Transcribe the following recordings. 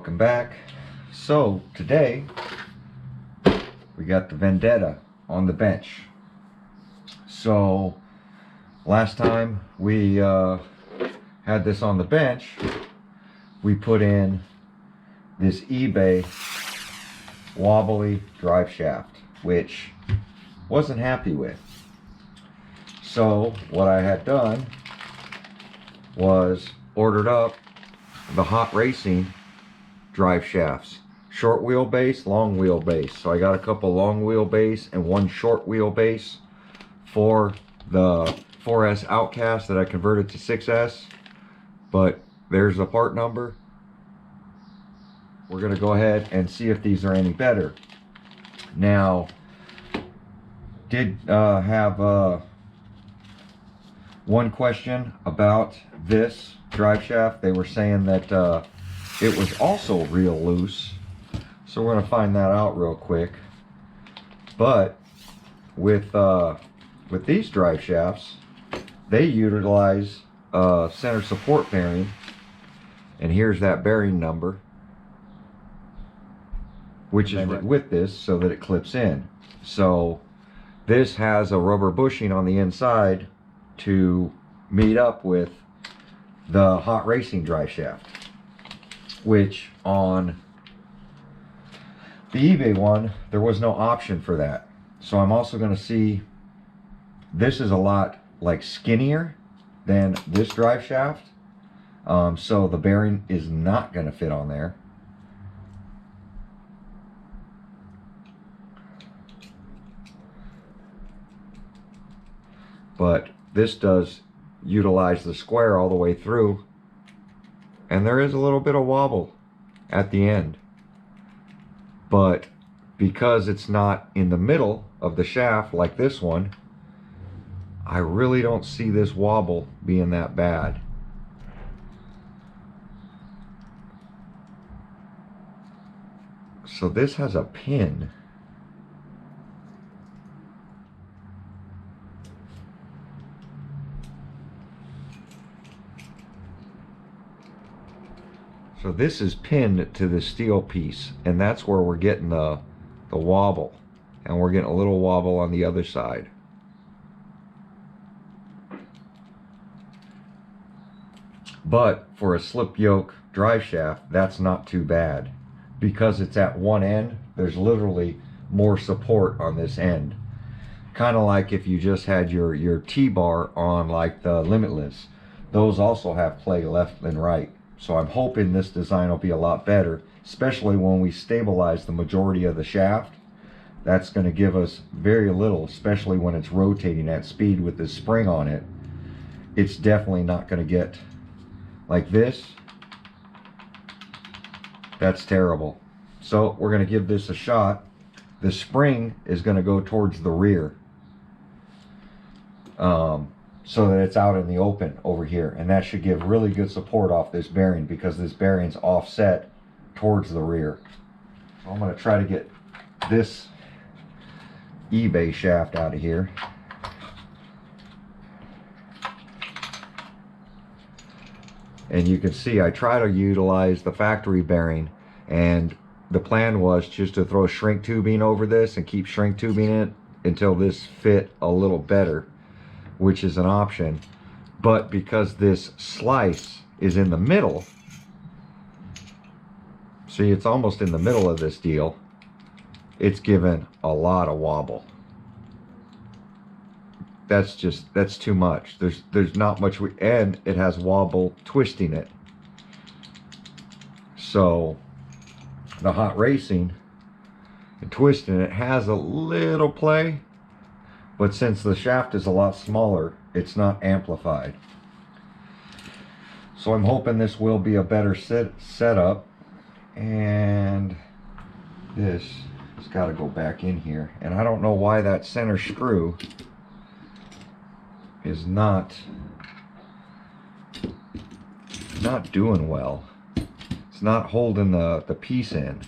Welcome back. So today we got the Vendetta on the bench. So last time we had this on the bench, we put in this eBay wobbly drive shaft, which wasn't happy with. So what I had done was ordered up the hot racing drive shafts, short wheelbase, long wheelbase. So I got a couple long wheelbase and one short wheelbase for the 4S Outcast that I converted to 6S. But there's the part number. We're gonna go ahead and see if these are any better. Now, did have one question about this drive shaft. They were saying that it was also real loose, so we're gonna find that out real quick. But with these drive shafts, they utilize center support bearing, and here's that bearing number, which is with this, so that it clips in. So this has a rubber bushing on the inside to meet up with the hot racing drive shaft, which on the eBay one there was no option for that. So I'm also going to see, this is a lot like skinnier than this drive shaft, so the bearing is not going to fit on there. But this does utilize the square all the way through, and there is a little bit of wobble at the end. But because it's not in the middle of the shaft like this one, I really don't see this wobble being that bad. So this has a pin. So this is pinned to the steel piece, and that's where we're getting the wobble, and we're getting a little wobble on the other side. But for a slip yoke drive shaft, that's not too bad. Because it's at one end, there's literally more support on this end. Kind of like if you just had your T-bar on like the Limitless. Those also have play left and right. So I'm hoping this design will be a lot better, especially when we stabilize the majority of the shaft. That's going to give us very little, especially when it's rotating at speed with this spring on it. It's definitely not going to get like this. That's terrible. So we're going to give this a shot. The spring is going to go towards the rear, so that it's out in the open over here, and that should give really good support off this bearing, because this bearing's offset towards the rear. So I'm going to try to get this eBay shaft out of here. And you can see I try to utilize the factory bearing, and the plan was just to throw shrink tubing over this and keep shrink tubing it until this fit a little better, which is an option. But because this slice is in the middle, see, it's almost in the middle of this deal, it's given a lot of wobble. That's too much. There's not much, and it has wobble twisting it. So the hot racing and twisting it has a little play, but since the shaft is a lot smaller, it's not amplified. So I'm hoping this will be a better setup. And this has got to go back in here, and I don't know why that center screw is not doing well. It's not holding the piece in.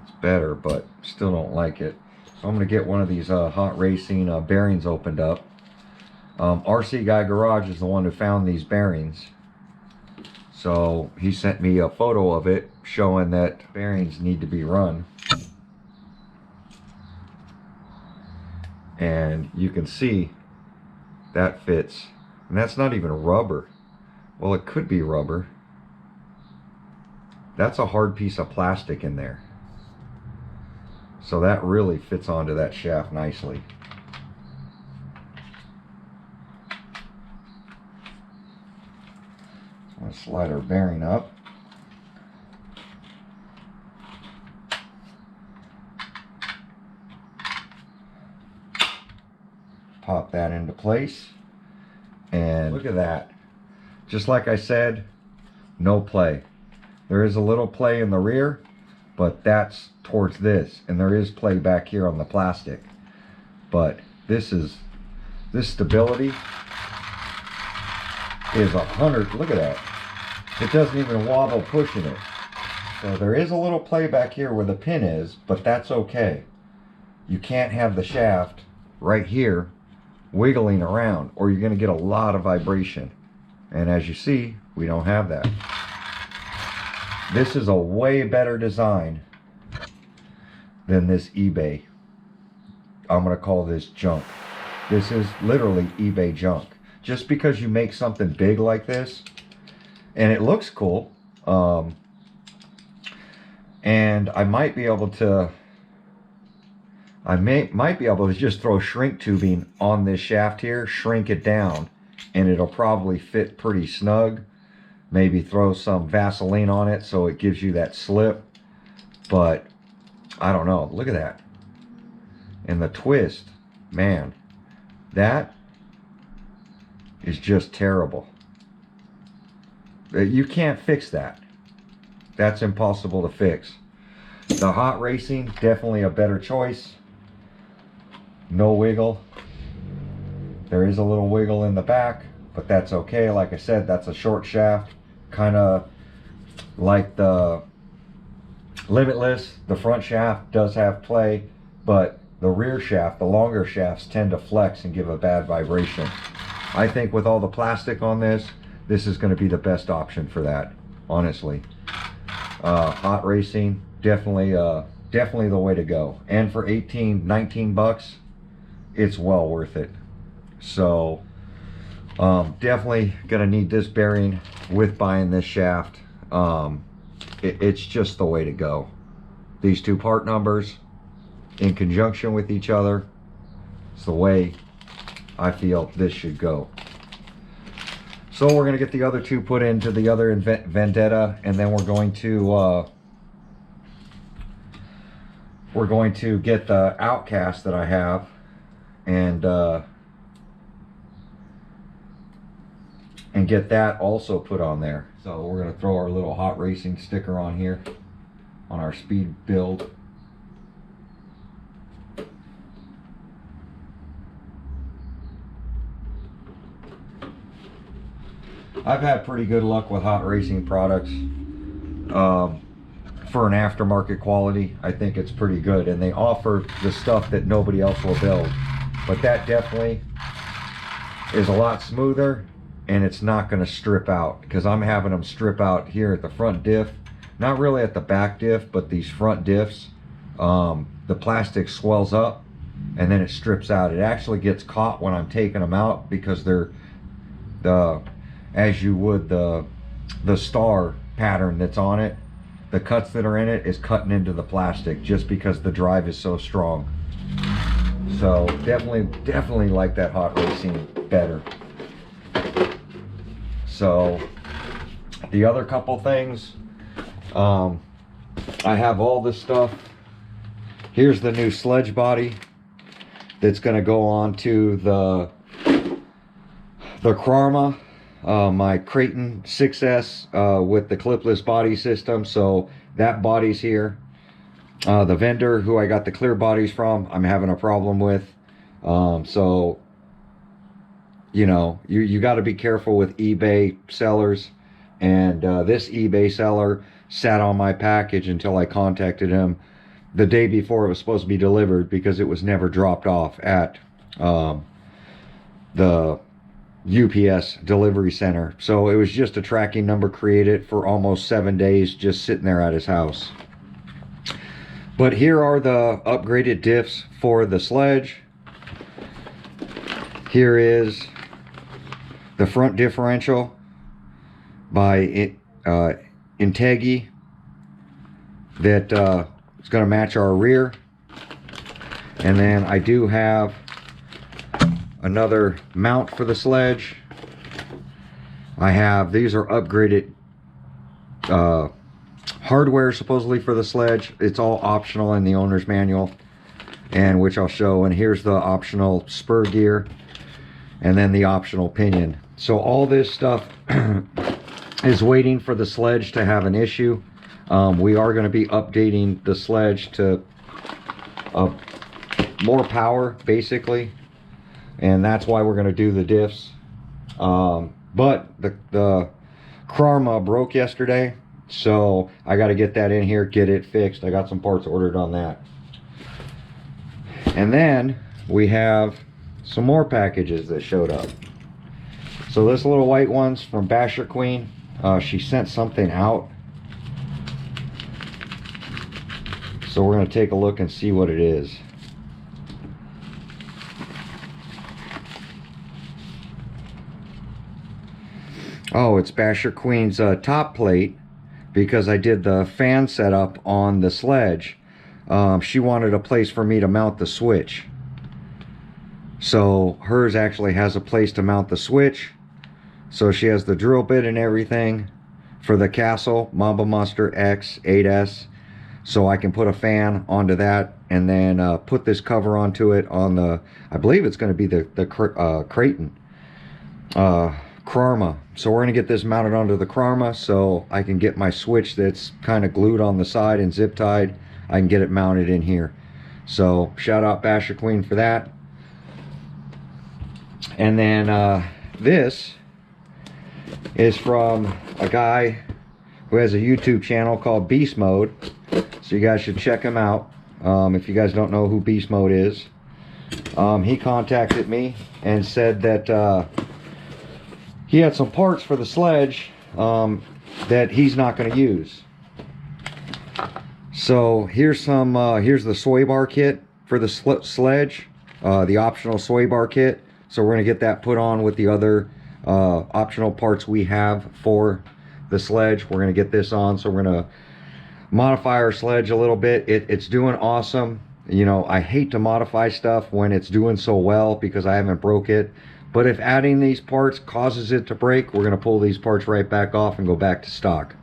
It's better, but still don't like it. So I'm going to get one of these hot racing bearings opened up. RC Guy Garage is the one who found these bearings. So he sent me a photo of it showing that bearings need to be run. And you can see that fits. And that's not even rubber. Well, it could be rubber. That's a hard piece of plastic in there. So that really fits onto that shaft nicely. So I'm going to slide our bearing up. Pop that into place. And look at that. Just like I said, no play. There is a little play in the rear, but that's towards this, and there is play back here on the plastic. But this stability is 100. Look at that. It doesn't even wobble pushing it. So there is a little play back here where the pin is, but that's okay. You can't have the shaft right here wiggling around, or you're going to get a lot of vibration. And as you see, we don't have that. This is a way better design than this eBay. I'm going to call this junk. This is literally eBay junk. Just because you make something big like this, and it looks cool, and I might be able to, might be able to just throw shrink tubing on this shaft here, shrink it down, and it'll probably fit pretty snug. Maybe throw some Vaseline on it so it gives you that slip. But I don't know. Look at that. And the twist, man, that is just terrible. You can't fix that. That's impossible to fix. The hot racing, definitely a better choice. No wiggle. There is a little wiggle in the back, but that's okay. Like I said, that's a short shaft. Kind of like the Limitless. The front shaft does have play, but the rear shaft, the longer shafts, tend to flex and give a bad vibration. I think with all the plastic on this, this is going to be the best option for that, honestly. Hot racing, definitely the way to go. And for 18, 19 bucks, it's well worth it. So definitely gonna need this bearing with buying this shaft. It's just the way to go. These two part numbers in conjunction with each other, it's the way I feel this should go. So we're gonna get the other two put into the other Vendetta, and then we're going to get the Outcast that I have, and get that also put on there. So we're going to throw our little hot racing sticker on here on our speed build. I've had pretty good luck with hot racing products. For an aftermarket quality, I think it's pretty good, and they offer the stuff that nobody else will build. But that definitely is a lot smoother, and it's not going to strip out, because I'm having them strip out here at the front diff, not really at the back diff, but these front diffs. The plastic swells up and then it strips out. It actually gets caught when I'm taking them out, because they're as you would the star pattern that's on it, the cuts that are in it is cutting into the plastic just because the drive is so strong. So definitely like that hot racing better. So the other couple things, I have all this stuff. Here's the new sledge body that's going to go on to the Arrma, my Creighton 6S with the clipless body system. So that body's here. The vendor who I got the clear bodies from, I'm having a problem with. So you know, you got to be careful with eBay sellers, and this eBay seller sat on my package until I contacted him, the day before it was supposed to be delivered, because it was never dropped off at the UPS delivery center. So it was just a tracking number created for almost 7 days, just sitting there at his house. But here are the upgraded diffs for the sledge. Here is the front differential by Integi that is going to match our rear. And then I do have another mount for the sledge. These are upgraded hardware supposedly for the sledge. It's all optional in the owner's manual, and which I'll show. And here's the optional spur gear, and then the optional pinion. So all this stuff is waiting for the sledge to have an issue. We are going to be updating the sledge to more power, basically, and that's why we're going to do the diffs. But the Arrma broke yesterday, so I got to get that in here, get it fixed. I got some parts ordered on that. And then we have some more packages that showed up. So this little white one's from Basher Queen. She sent something out, so we're going to take a look and see what it is. Oh, it's Basher Queen's top plate, because I did the fan setup on the sledge. She wanted a place for me to mount the switch. So hers actually has a place to mount the switch. So she has the drill bit and everything for the Castle Mamba Monster X 8S. So I can put a fan onto that, and then put this cover onto it on the, I believe it's going to be the Creighton Arrma. So we're going to get this mounted onto the Arrma, so I can get my switch that's kind of glued on the side and zip tied. I can get it mounted in here. So shout out Basher Queen for that. And then this is from a guy who has a YouTube channel called Beast Mode. So you guys should check him out. If you guys don't know who Beast Mode is, he contacted me and said that he had some parts for the sledge that he's not going to use. So here's the sway bar kit for the sledge, the optional sway bar kit. So we're going to get that put on with the other optional parts we have for the sledge. We're going to get this on, so we're going to modify our sledge a little bit. It's doing awesome. You know, I hate to modify stuff when it's doing so well, because I haven't broke it. But if adding these parts causes it to break, we're going to pull these parts right back off and go back to stock.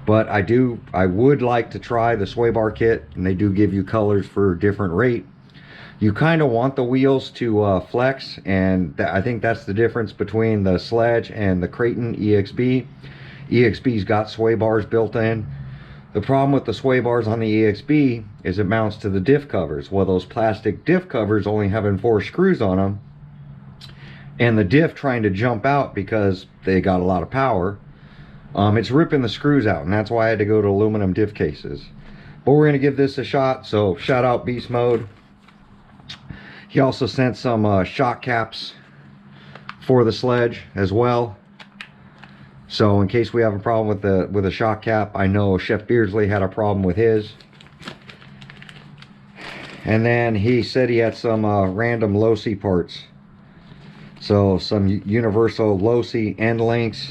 But I would like to try the sway bar kit, and they do give you colors for different rate. You kind of want the wheels to flex, and I think that's the difference between the sledge and the Creighton EXB. EXB's got sway bars built in. The problem with the sway bars on the EXB is it mounts to the diff covers. Well, those plastic diff covers only having 4 screws on them, and the diff trying to jump out because they got a lot of power, it's ripping the screws out, and that's why I had to go to aluminum diff cases. But we're going to give this a shot, so shout out Beast Mode. He also sent some shock caps for the sledge as well. So in case we have a problem with a shock cap, I know Chef Beardsley had a problem with his. And then he said he had some random low-C parts. So some universal low-C end links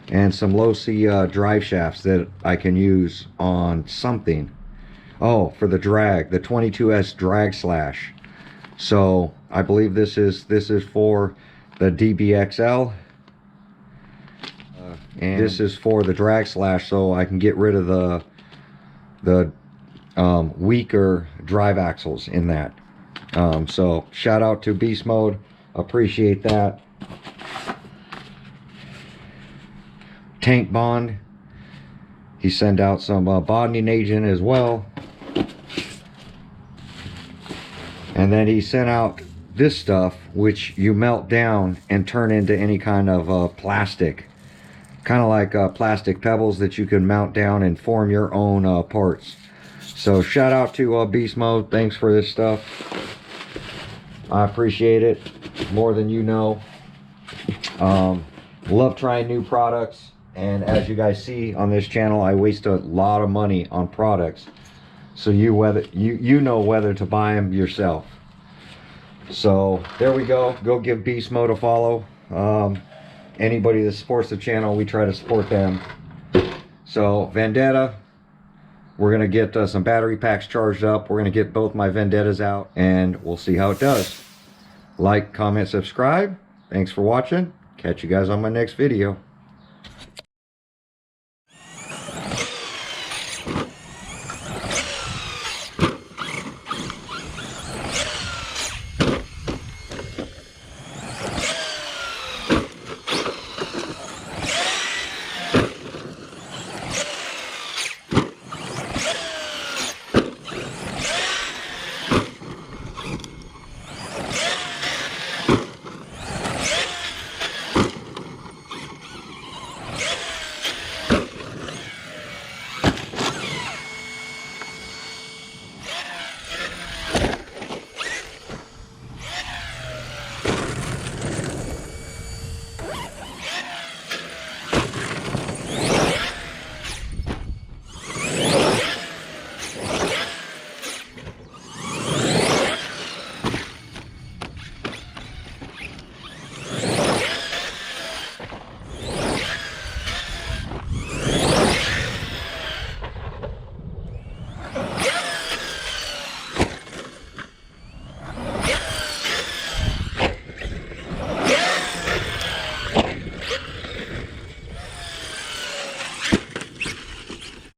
and some low-C drive shafts that I can use on something. Oh, for the drag, the 22S drag slash. So I believe this is for the DBXL, and this is for the drag slash, so I can get rid of the weaker drive axles in that. So shout out to Beast Mode, appreciate that. Tank bond, he sent out some bonding agent as well. And then he sent out this stuff, which you melt down and turn into any kind of plastic. Kind of like plastic pebbles that you can mount down and form your own parts. So shout out to Beast Mode. Thanks for this stuff. I appreciate it more than you know. Love trying new products, and as you guys see on this channel, I waste a lot of money on products, so you know whether to buy them yourself. So there we go. Go give Beast Mode a follow. Anybody that supports the channel, we try to support them. So Vendetta, we're gonna get some battery packs charged up. We're gonna get both my Vendettas out, and we'll see how it does. Like, comment, subscribe. Thanks for watching. Catch you guys on my next video.